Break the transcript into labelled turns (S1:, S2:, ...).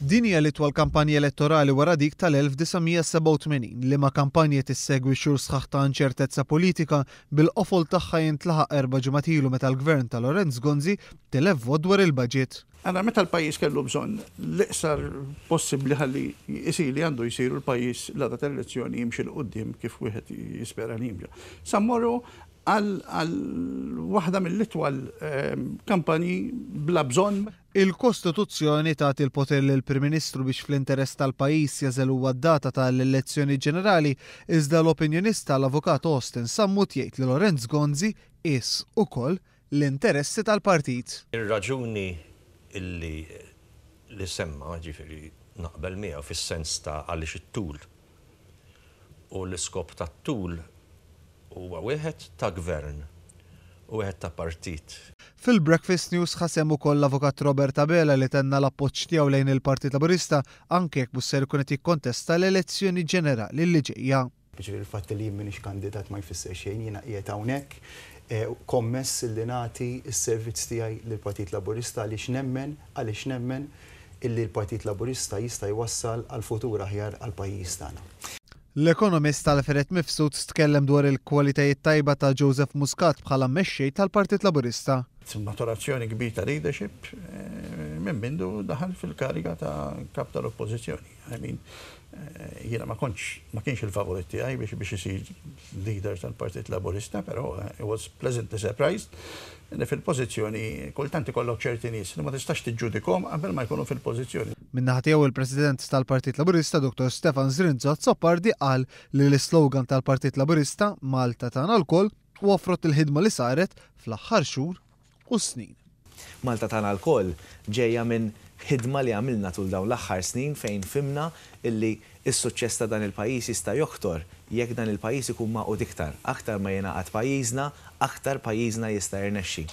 S1: Din hija l-itwal kampanja elettorali wara dik tal-1987 li ma' kampanja tissegwi xhur sħaħ ta' inċertezza politika bil-qofol tagħha jintlaħaq 4 ġimgħat ilu meta l-gvern ta' Lorenz Gonzi telef vot dwar il-budget.
S2: Għana meta l-pajis kellu bżonn l-iqsar possibbli ħalli jisili għandu jisiru l-pajis l-għada tal-elezzjoni jimxi l-qoddim kif wieħed jispera li jimġa. Sammorru għal waħda mill-itwal kampanji bla bżonn.
S1: Il-Kostituzzjoni tagħti l-poter lill-Prim Ministru biex fl-interess tal-pajjiż jażel huwa d-data tal-elezzjoni ġenerali, iżda l-opinjonista l-Avukat Austin Sammut jgħid li Lorenz Gonzi qis ukoll l-interessi tal-partit.
S3: Ir-raġuni li semma ġifieri naqbel miegħu fis-sens ta' għaliex it-tul u l-iskop tat-tul huwa wieħed ta' gvern u wieħed ta' partit.
S1: Fil-Breakfast News ħasem ukoll l-Avukat Robert Abela li tenna l-appoġġ tiegħu lejn il-Partit Laburista anke jekk mhux ser ikun qed jikkontesta l-elezzjoni ġenerali li ġejja.
S4: Ġifieri l-fatt li m'iniex kandidat ma jfisser xejn, jiena qiegħed hawnhekk kommess li nagħti s-servizz tiegħi lill-Partit Laburista għaliex nemmen illi l-Partit Laburista jista' jwassal għal futur aħjar għall pajjiż tagħna.
S1: L-ekonomist Alfred Mifsud tkellem dwar il-kwalitajiet tajba ta' Joseph Muscat bħala mmexxej tal-Partit Laburista.
S2: Maturazzjoni kbir ta' leadership minn mindu daħal fil-kariga ta' kap tal-oppożizzjoni. Jiena ma kienx il-favorit tiegħi biex isir leader tal-Partit Laburista, però I was pleasantly surprised li fil-pożizzjoni kultant ikollok ċerti nies li ma tistax tiġġudikhom qabel ma jkunu fil-pożizzjoni.
S1: Min-naħa tiegħu il-President tal-Partit Laburista Dr. Stefan Zrinzot Soppardi qal li l-slogan tal-Partit Laburista Malta tagħna l-koll u offrot il-ħidma li saret fl-aħħar xhur u snin.
S5: Malta tagħna l-koll ġejja minn ħidma li għamilna tul dawn l-aħħar snin fejn fimna illi s-suċċess ta' dan il-pajjiż jista' joktor jekk dan il-pajjiż ikun maqgħud iktar. Aktar ma jingħaqad pajjiżna, aktar pajjiżna jista' jirnexxi.